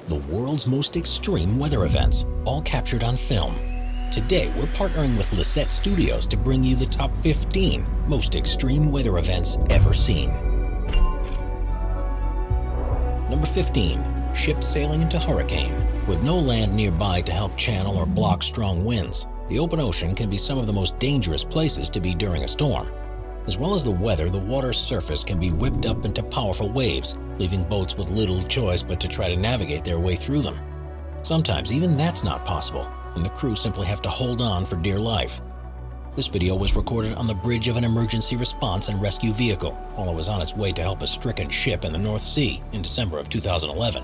the world's most extreme weather events, all captured on film. Today, we're partnering with Lisette Studios to bring you the top 15 most extreme weather events ever seen. Number 15. Ship sailing into hurricane. With no land nearby to help channel or block strong winds, the open ocean can be some of the most dangerous places to be during a storm. As well as the weather, the water's surface can be whipped up into powerful waves, leaving boats with little choice but to try to navigate their way through them. Sometimes even that's not possible, and the crew simply have to hold on for dear life. This video was recorded on the bridge of an emergency response and rescue vehicle while it was on its way to help a stricken ship in the North Sea in December of 2011.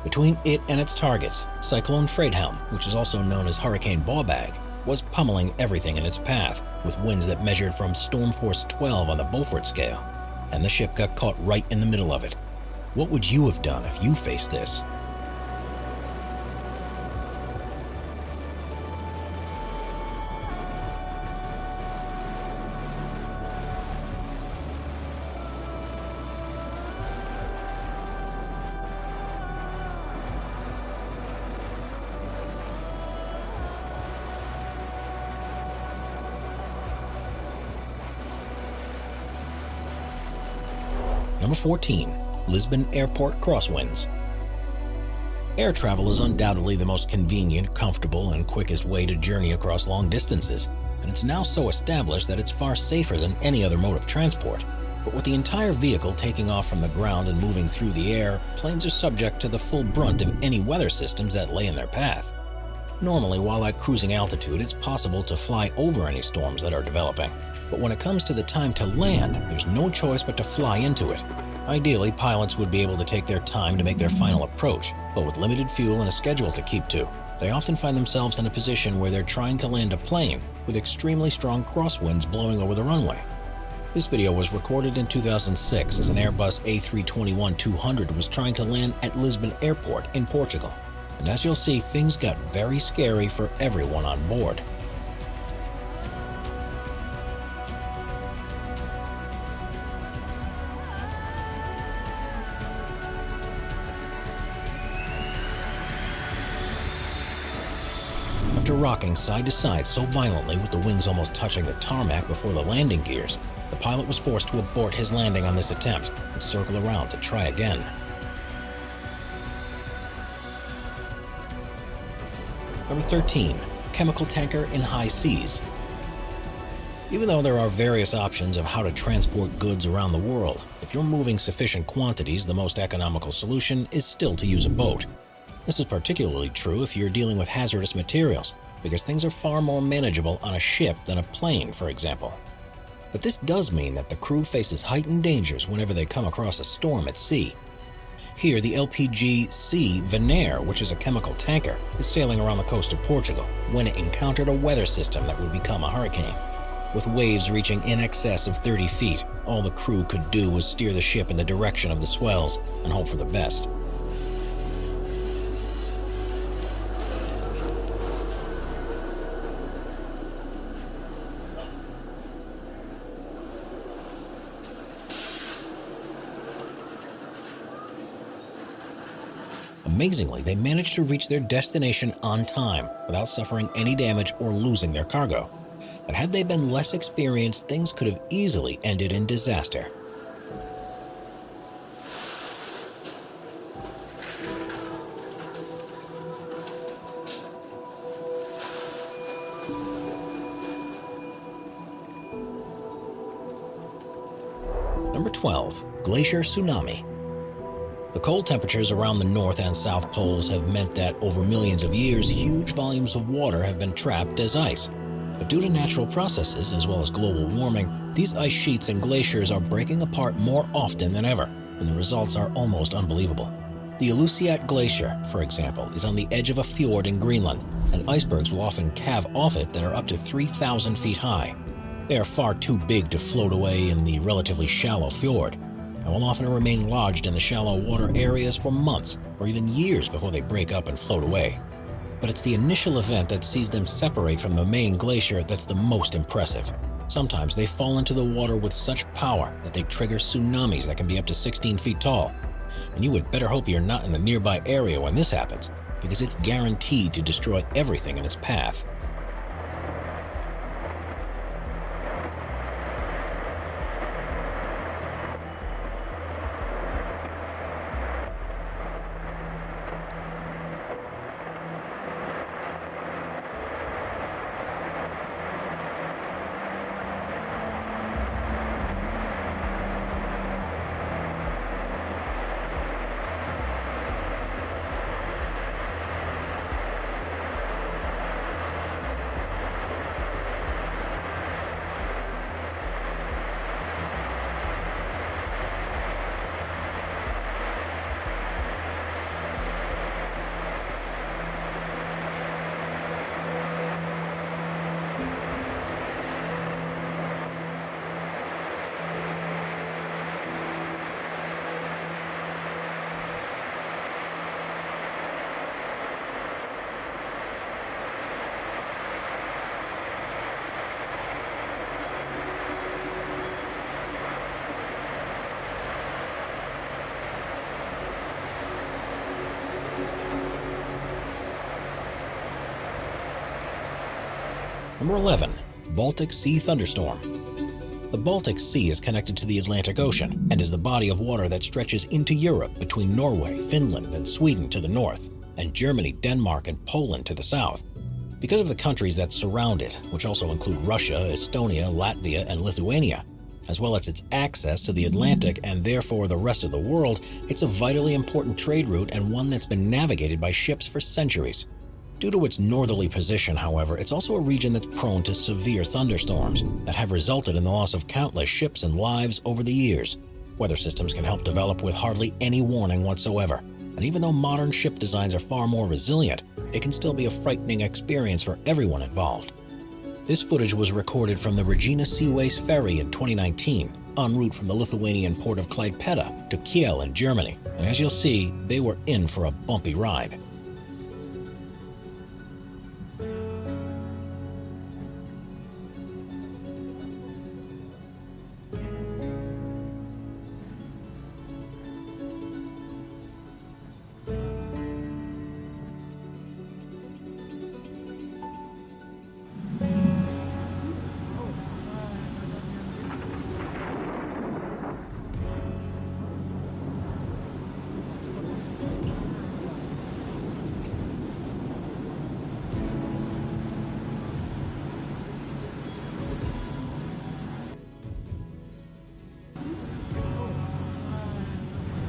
Between it and its targets, Cyclone Freedhelm, which is also known as Hurricane Bawbag, was pummeling everything in its path, with winds that measured from Storm Force 12 on the Beaufort scale, and the ship got caught right in the middle of it. What would you have done if you faced this? Number 14. Lisbon Airport crosswinds. Air travel is undoubtedly the most convenient, comfortable, and quickest way to journey across long distances, and it's now so established that it's far safer than any other mode of transport. But with the entire vehicle taking off from the ground and moving through the air, planes are subject to the full brunt of any weather systems that lay in their path. Normally, while at cruising altitude, it's possible to fly over any storms that are developing. But when it comes to the time to land, there's no choice but to fly into it. Ideally, pilots would be able to take their time to make their final approach, but with limited fuel and a schedule to keep to, they often find themselves in a position where they're trying to land a plane with extremely strong crosswinds blowing over the runway. This video was recorded in 2006 as an Airbus A321-200 was trying to land at Lisbon Airport in Portugal. And as you'll see, things got very scary for everyone on board. After rocking side to side so violently with the wings almost touching the tarmac before the landing gears, the pilot was forced to abort his landing on this attempt and circle around to try again. Number 13. Chemical tanker in high seas. Even though there are various options of how to transport goods around the world, if you're moving sufficient quantities, the most economical solution is still to use a boat. This is particularly true if you're dealing with hazardous materials, because things are far more manageable on a ship than a plane, for example. But this does mean that the crew faces heightened dangers whenever they come across a storm at sea. Here, the LPG-C Veneer, which is a chemical tanker, is sailing around the coast of Portugal when it encountered a weather system that would become a hurricane. With waves reaching in excess of 30 feet, all the crew could do was steer the ship in the direction of the swells and hope for the best. Amazingly, they managed to reach their destination on time without suffering any damage or losing their cargo. But had they been less experienced, things could have easily ended in disaster. Number 12. Glacier tsunami. The cold temperatures around the North and South Poles have meant that over millions of years, huge volumes of water have been trapped as ice. But due to natural processes as well as global warming, these ice sheets and glaciers are breaking apart more often than ever, and the results are almost unbelievable. The Aleutiate Glacier, for example, is on the edge of a fjord in Greenland, and icebergs will often calve off it that are up to 3,000 feet high. They are far too big to float away in the relatively shallow fjord, and will often remain lodged in the shallow water areas for months or even years before they break up and float away. But it's the initial event that sees them separate from the main glacier that's the most impressive. Sometimes they fall into the water with such power that they trigger tsunamis that can be up to 16 feet tall, And you would better hope you're not in the nearby area when this happens, because it's guaranteed to destroy everything in its path. Number 11. Baltic Sea Thunderstorm. The Baltic Sea is connected to the Atlantic Ocean and is the body of water that stretches into Europe between Norway, Finland, and Sweden to the north, and Germany, Denmark, and Poland to the south. Because of the countries that surround it, which also include Russia, Estonia, Latvia, and Lithuania, as well as its access to the Atlantic and therefore the rest of the world, it's a vitally important trade route and one that's been navigated by ships for centuries. Due to its northerly position, however, it's also a region that's prone to severe thunderstorms that have resulted in the loss of countless ships and lives over the years. Weather systems can help develop with hardly any warning whatsoever, and even though modern ship designs are far more resilient, it can still be a frightening experience for everyone involved. This footage was recorded from the Regina Seaways Ferry in 2019, en route from the Lithuanian port of Klaipėda to Kiel in Germany, and as you'll see, they were in for a bumpy ride.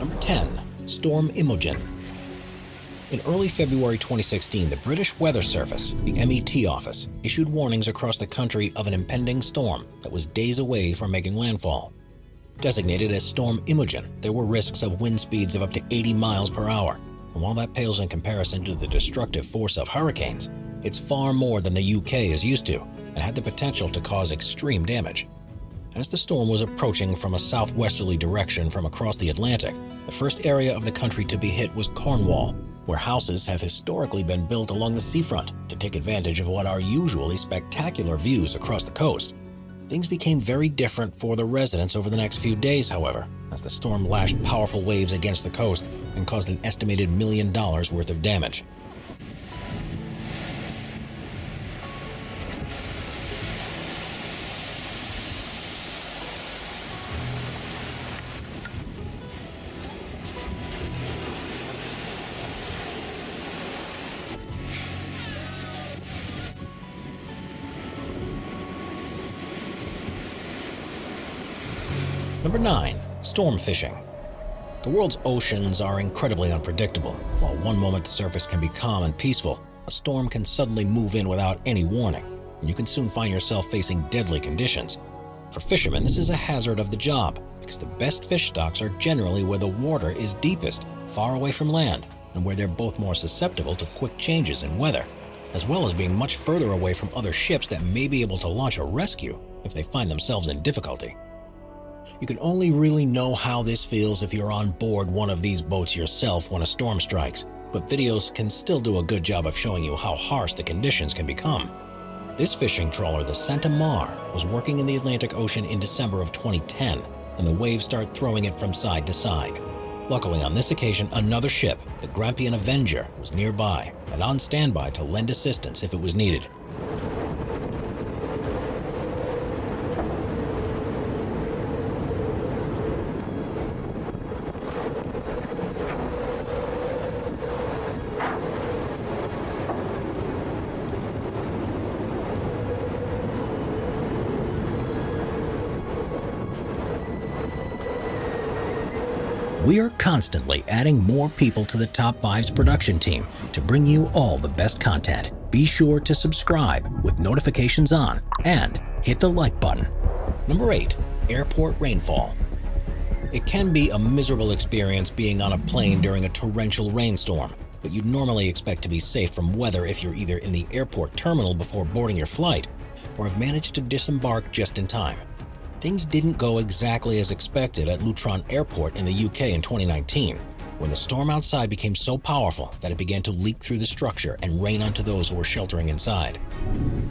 Number 10. Storm Imogen. In early February 2016, the British Weather Service, the MET office, issued warnings across the country of an impending storm that was days away from making landfall. Designated as Storm Imogen, there were risks of wind speeds of up to 80 miles per hour, and while that pales in comparison to the destructive force of hurricanes, it's far more than the UK is used to, and had the potential to cause extreme damage. As the storm was approaching from a southwesterly direction from across the Atlantic, the first area of the country to be hit was Cornwall, where houses have historically been built along the seafront to take advantage of what are usually spectacular views across the coast. Things became very different for the residents over the next few days, however, as the storm lashed powerful waves against the coast and caused an estimated $1 million worth of damage. Number 9. Storm fishing. The world's oceans are incredibly unpredictable. While one moment the surface can be calm and peaceful, a storm can suddenly move in without any warning, and you can soon find yourself facing deadly conditions. For fishermen, this is a hazard of the job, because the best fish stocks are generally where the water is deepest, far away from land, and where they're both more susceptible to quick changes in weather, as well as being much further away from other ships that may be able to launch a rescue if they find themselves in difficulty. You can only really know how this feels if you're on board one of these boats yourself when a storm strikes, but videos can still do a good job of showing you how harsh the conditions can become. This fishing trawler, the Santa Mar, was working in the Atlantic Ocean in December of 2010, and the waves start throwing it from side to side. Luckily, on this occasion, another ship, the Grampian Avenger, was nearby and on standby to lend assistance if it was needed. We are constantly adding more people to the Top 5's production team to bring you all the best content. Be sure to subscribe with notifications on and hit the like button. Number 8. Airport rainfall. It can be a miserable experience being on a plane during a torrential rainstorm, but you'd normally expect to be safe from weather if you're either in the airport terminal before boarding your flight or have managed to disembark just in time. Things didn't go exactly as expected at Luton Airport in the UK in 2019, when the storm outside became so powerful that it began to leak through the structure and rain onto those who were sheltering inside.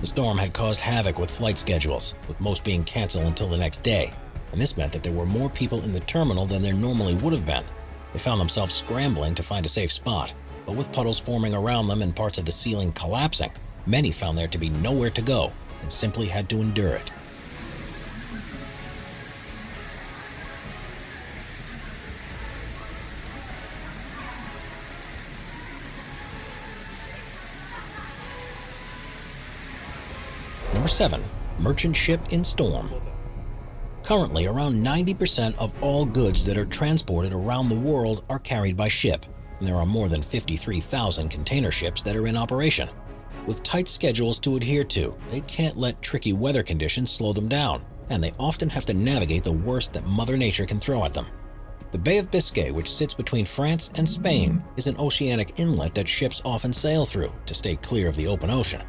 The storm had caused havoc with flight schedules, with most being canceled until the next day, and this meant that there were more people in the terminal than there normally would have been. They found themselves scrambling to find a safe spot, but with puddles forming around them and parts of the ceiling collapsing, many found there to be nowhere to go and simply had to endure it. Number 7. Merchant ship in storm. Currently, around 90% of all goods that are transported around the world are carried by ship, and there are more than 53,000 container ships that are in operation. With tight schedules to adhere to, they can't let tricky weather conditions slow them down, and they often have to navigate the worst that Mother Nature can throw at them. The Bay of Biscay, which sits between France and Spain, is an oceanic inlet that ships often sail through to stay clear of the open ocean.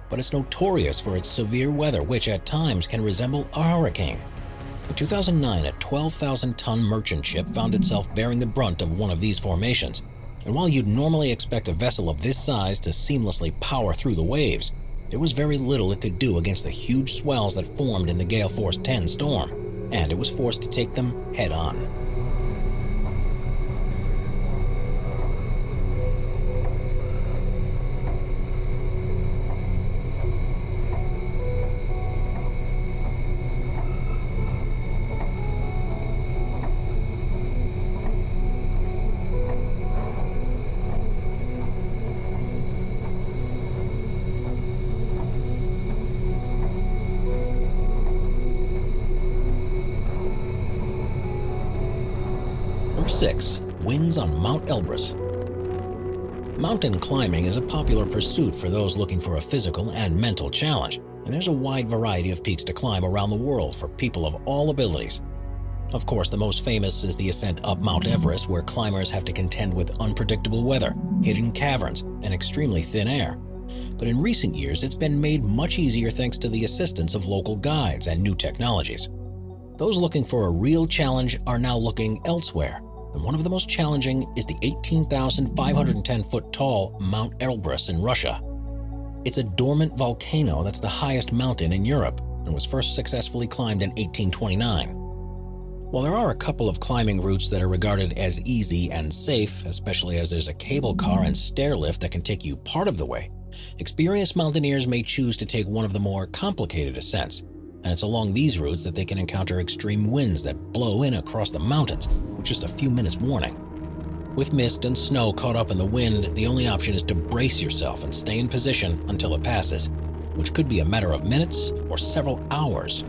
But it's notorious for its severe weather, which at times can resemble a hurricane. In 2009, a 12,000-ton merchant ship found itself bearing the brunt of one of these formations, and while you'd normally expect a vessel of this size to seamlessly power through the waves, there was very little it could do against the huge swells that formed in the Gale Force 10 storm, and it was forced to take them head-on. Number 6. Winds on Mount Elbrus. Mountain climbing is a popular pursuit for those looking for a physical and mental challenge, and there's a wide variety of peaks to climb around the world for people of all abilities. Of course, the most famous is the ascent up Mount Everest, where climbers have to contend with unpredictable weather, hidden caverns, and extremely thin air. But in recent years, it's been made much easier thanks to the assistance of local guides and new technologies. Those looking for a real challenge are now looking elsewhere, and one of the most challenging is the 18,510-foot tall Mount Elbrus in Russia. It's a dormant volcano that's the highest mountain in Europe and was first successfully climbed in 1829. While there are a couple of climbing routes that are regarded as easy and safe, especially as there's a cable car and stair lift that can take you part of the way, experienced mountaineers may choose to take one of the more complicated ascents, and it's along these routes that they can encounter extreme winds that blow in across the mountains with just a few minutes warning. With mist and snow caught up in the wind, the only option is to brace yourself and stay in position until it passes, which could be a matter of minutes or several hours.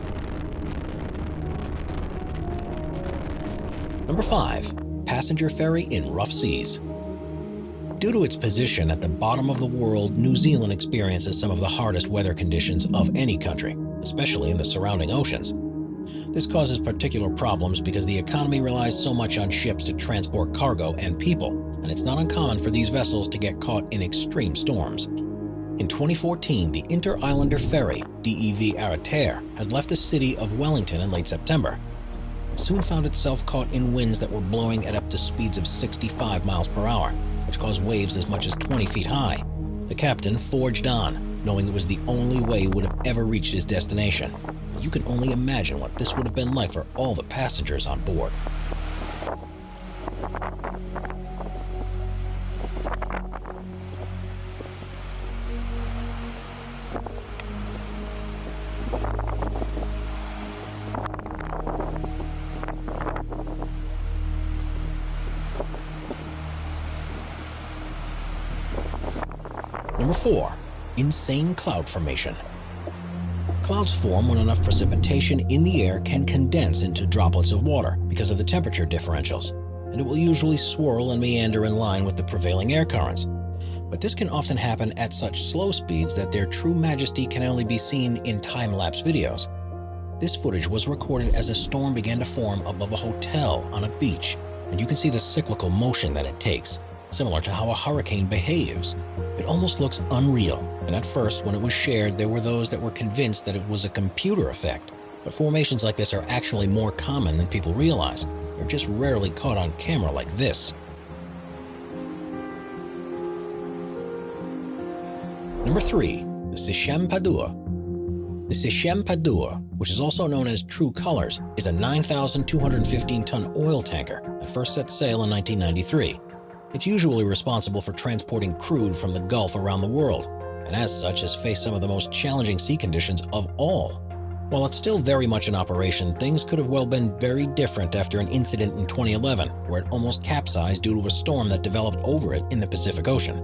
Number 5. Passenger ferry in rough seas. Due to its position at the bottom of the world, New Zealand experiences some of the hardest weather conditions of any country, especially in the surrounding oceans. This causes particular problems because the economy relies so much on ships to transport cargo and people, and it's not uncommon for these vessels to get caught in extreme storms. In 2014, the Inter-Islander Ferry, DEV Arater, had left the city of Wellington in late September, and soon found itself caught in winds that were blowing at up to speeds of 65 miles per hour, which caused waves as much as 20 feet high. The captain forged on, knowing it was the only way he would have ever reached his destination. You can only imagine what this would have been like for all the passengers on board. Number 4. Insane cloud formation. Clouds form when enough precipitation in the air can condense into droplets of water because of the temperature differentials, and it will usually swirl and meander in line with the prevailing air currents. But this can often happen at such slow speeds that their true majesty can only be seen in time-lapse videos. This footage was recorded as a storm began to form above a hotel on a beach, and you can see the cyclical motion that it takes, similar to how a hurricane behaves. It almost looks unreal, and at first when it was shared there were those that were convinced that it was a computer effect. But formations like this are actually more common than people realize. They're just rarely caught on camera like this. Number 3. The Sichem Padua. The Sichem Padua, which is also known as True Colors, is a 9,215-ton oil tanker that first set sail in 1993. It's usually responsible for transporting crude from the Gulf around the world, and as such has faced some of the most challenging sea conditions of all. While it's still very much in operation, things could have well been very different after an incident in 2011, where it almost capsized due to a storm that developed over it in the Pacific Ocean.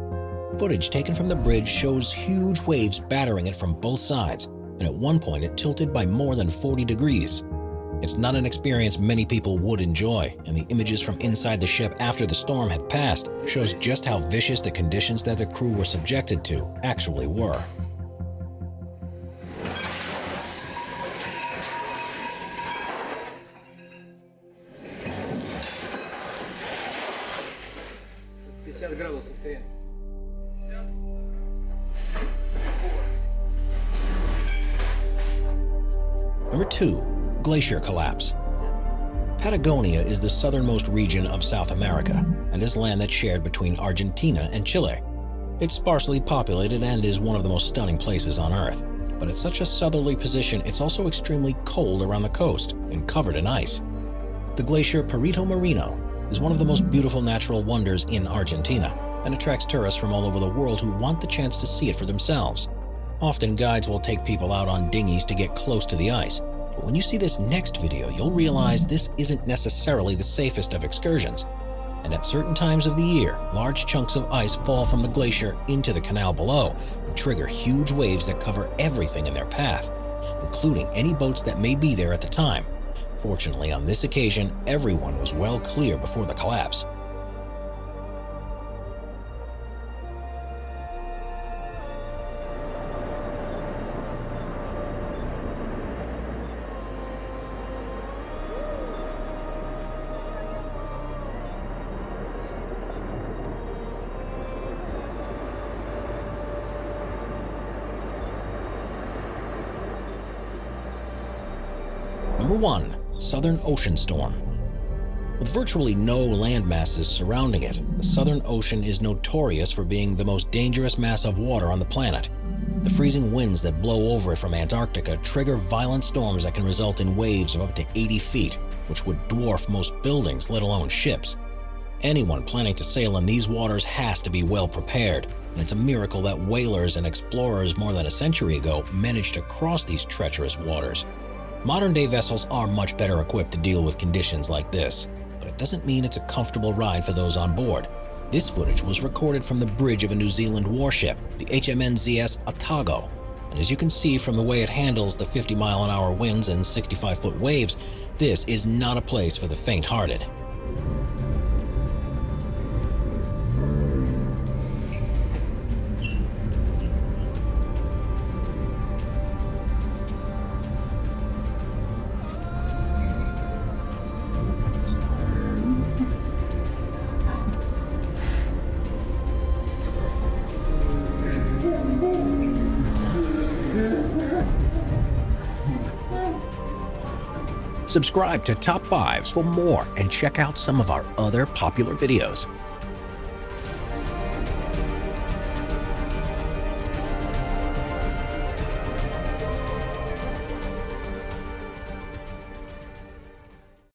Footage taken from the bridge shows huge waves battering it from both sides, and at one point it tilted by more than 40 degrees. It's not an experience many people would enjoy, and the images from inside the ship after the storm had passed shows just how vicious the conditions that the crew were subjected to actually were. Number 2. Glacier collapse. Patagonia is the southernmost region of South America and is land that's shared between Argentina and Chile. It's sparsely populated and is one of the most stunning places on Earth. But at such a southerly position, it's also extremely cold around the coast and covered in ice. The glacier Perito Moreno is one of the most beautiful natural wonders in Argentina and attracts tourists from all over the world who want the chance to see it for themselves. Often guides will take people out on dinghies to get close to the ice. But when you see this next video, you'll realize this isn't necessarily the safest of excursions. And at certain times of the year, large chunks of ice fall from the glacier into the canal below and trigger huge waves that cover everything in their path, including any boats that may be there at the time. Fortunately, on this occasion, everyone was well clear before the collapse. Number 1. Southern Ocean Storm. With virtually no land masses surrounding it, the Southern Ocean is notorious for being the most dangerous mass of water on the planet. The freezing winds that blow over it from Antarctica trigger violent storms that can result in waves of up to 80 feet, which would dwarf most buildings, let alone ships. Anyone planning to sail in these waters has to be well prepared, and it's a miracle that whalers and explorers more than a century ago managed to cross these treacherous waters. Modern-day vessels are much better equipped to deal with conditions like this, but it doesn't mean it's a comfortable ride for those on board. This footage was recorded from the bridge of a New Zealand warship, the HMNZS Otago, and as you can see from the way it handles the 50-mile-an-hour winds and 65-foot waves, this is not a place for the faint-hearted. Subscribe to Top 5s for more and check out some of our other popular videos.